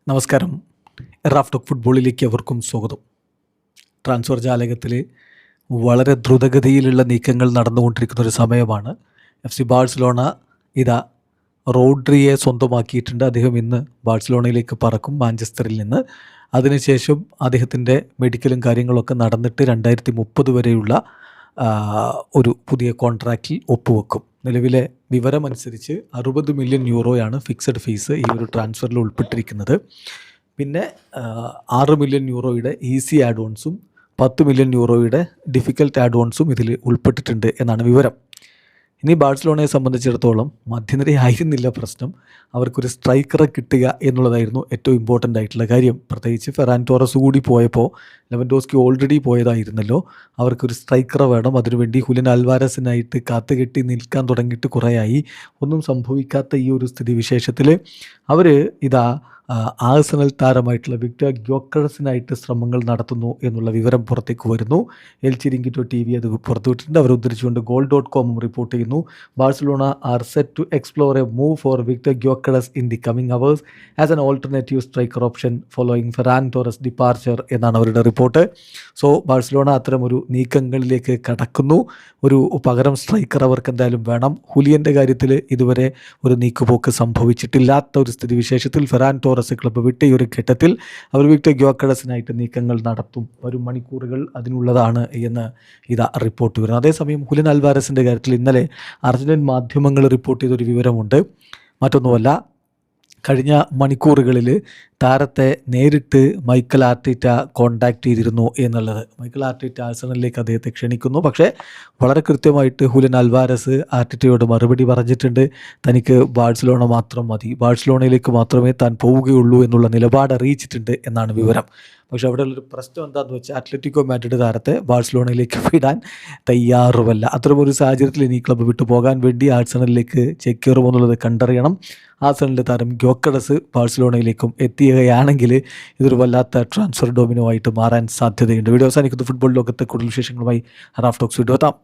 നമസ്കാരം. Raf talk ഫുട്ബോളിലേക്ക് അവർക്കും സ്വാഗതം. ട്രാൻസ്ഫർ ജാലകത്തിൽ വളരെ ദ്രുതഗതിയിലുള്ള നീക്കങ്ങൾ നടന്നുകൊണ്ടിരിക്കുന്ന ഒരു സമയമാണ്. FC ബാഴ്സലോണ ഇതാ റോഡ്രിയെ സ്വന്തമാക്കിയിട്ടുണ്ട്. അദ്ദേഹം ഇന്ന് ബാഴ്സലോണയിലേക്ക് പറക്കും മാഞ്ചസ്റ്ററിൽ നിന്ന്. അതിനുശേഷം അദ്ദേഹത്തിൻ്റെ മെഡിക്കലും കാര്യങ്ങളൊക്കെ നടന്നിട്ട് 2030 വരെയുള്ള ഒരു പുതിയ കോൺട്രാക്റ്റിൽ ഒപ്പുവെക്കും. നിലവിലെ വിവരമനുസരിച്ച് 60 മില്യൺ യൂറോയാണ് ഫിക്സഡ് ഫീസ് ഈ ഒരു ട്രാൻസ്ഫറിൽ ഉൾപ്പെട്ടിരിക്കുന്നത്. പിന്നെ 6 മില്യൺ യൂറോയുടെ ഈസി ആഡ് ഓൺസും 10 മില്യൺ യൂറോയുടെ ഡിഫിക്കൽട്ട് ആഡ് ഓൺസും ഇതിൽ ഉൾപ്പെട്ടിട്ടുണ്ട് എന്നാണ് വിവരം. ഇനി ബാഴ്സലോണയെ സംബന്ധിച്ചിടത്തോളം മധ്യനിരയായിരുന്നില്ല പ്രശ്നം, അവർക്കൊരു സ്ട്രൈക്കറെ കിട്ടുക എന്നുള്ളതായിരുന്നു ഏറ്റവും ഇമ്പോർട്ടൻ്റ് ആയിട്ടുള്ള കാര്യം. പ്രത്യേകിച്ച് ഫെറാൻ ടോറസ് കൂടി പോയപ്പോൾ, ലെവൻഡോസ്കി ഓൾറെഡി പോയതായിരുന്നല്ലോ, അവർക്കൊരു സ്ട്രൈക്കറെ വേണം. അതിനുവേണ്ടി ഹുലിൻ അൽവാരസിനായിട്ട് കാത്തുകെട്ടി നിൽക്കാൻ തുടങ്ങിയിട്ട് കുറേയായി. ഒന്നും സംഭവിക്കാത്ത ഈ ഒരു സ്ഥിതിവിശേഷത്തിൽ അവർ ഇതാ ആഴ്സണൽ താരമായിട്ടുള്ള വിക്ടർ ഗ്യോക്കറസിനായിട്ട് ശ്രമങ്ങൾ നടത്തുന്നു എന്നുള്ള വിവരം പുറത്തേക്ക് വരുന്നു. എൽ ചിരിങ്കിറ്റോ TV അത് പുറത്തുവിട്ടിട്ടുണ്ട്. അവർ ഉദ്ധരിച്ചുകൊണ്ട് goal.com റിപ്പോർട്ട് ചെയ്യുന്നു. Barcelona are set to explore a move for Victor Gyokeres in the coming hours as an alternative striker option following Ferran Torres departure എന്നാണ് അവരുടെ റിപ്പോർട്ട്. സോ ബാഴ്സലോണ അത്തരം ഒരു നീക്കങ്ങളിലേക്ക് കടക്കുന്നു. ഒരു പകരം സ്ട്രൈക്കർ അവർക്ക് എന്തായാലും വേണം. ഹുലിയൻ്റെ കാര്യത്തിൽ ഇതുവരെ ഒരു നീക്കുപോക്ക് സംഭവിച്ചിട്ടില്ലാത്ത ഒരു സ്ഥിതിവിശേഷത്തിൽ ഫെറാൻ ടോറസ് ക്ലബ്ബ് വിട്ട ഈ ഒരു ഘട്ടത്തിൽ അവർ വിക്ടർ ഗ്യോക്കറസിനായിട്ട് നീക്കങ്ങൾ നടത്തും. വരും മണിക്കൂറുകൾ അതിനുള്ളതാണ് എന്ന് ഇതാ റിപ്പോർട്ട് വരുന്നത്. അതേസമയം ഹുലിൻ അൽവാരസിൻ്റെ കാര്യത്തിൽ ഇന്നലെ അർജന്റീൻ മാധ്യമങ്ങൾ റിപ്പോർട്ട് ചെയ്തൊരു വിവരമുണ്ട്. മറ്റൊന്നുമല്ല, കഴിഞ്ഞ മണിക്കൂറുകളിൽ താരത്തെ നേരിട്ട് മൈക്കൽ ആർട്ടീറ്റ കോൺടാക്റ്റ് ചെയ്തിരുന്നു എന്നുള്ളത്. മൈക്കൽ ആർട്ടീറ്റ ആഴ്സണലിലേക്ക് അദ്ദേഹത്തെ ക്ഷണിക്കുന്നു. പക്ഷേ വളരെ കൃത്യമായിട്ട് ഹുലിൻ അൽവാരസ് ആർട്ടീറ്റയോട് മറുപടി പറഞ്ഞിട്ടുണ്ട്. തനിക്ക് ബാഴ്സലോണ മാത്രം മതി, ബാഴ്സലോണയിലേക്ക് മാത്രമേ താൻ പോവുകയുള്ളൂ എന്നുള്ള നിലപാട് അറിയിച്ചിട്ടുണ്ട് എന്നാണ് വിവരം. പക്ഷേ അവിടെയുള്ളൊരു പ്രശ്നം എന്താണെന്ന് വെച്ചാൽ അത്ലറ്റിക്കോ മാഡ്രിഡ് താരത്തെ ബാഴ്സലോണയിലേക്ക് വിടാൻ തയ്യാറുമല്ല. അത്തരമൊരു സാഹചര്യത്തിൽ ഇനി ക്ലബ്ബ് വിട്ടു പോകാൻ വേണ്ടി ആഴ്സണലിലേക്ക് ചേക്കേറുമോ എന്നുള്ളത് കണ്ടറിയണം. ആഴ്സണലിൻ്റെ താരം ഗ്യോക്കറസ് ബാഴ്സലോണയിലേക്കും എത്തുകയാണെങ്കിൽ ഇതൊരു വല്ലാത്ത ട്രാൻസ്ഫർ ഡോമിനോ ആയിട്ട് മാറാൻ സാധ്യതയുണ്ട്. വീഡിയോ അവസാനിക്കുന്ന ഫുട്ബോൾ ലോകത്തെ കൂടുതൽ വിശേഷങ്ങളുമായി റാഫ് ടോക്സ് വീഡിയോ എത്താം.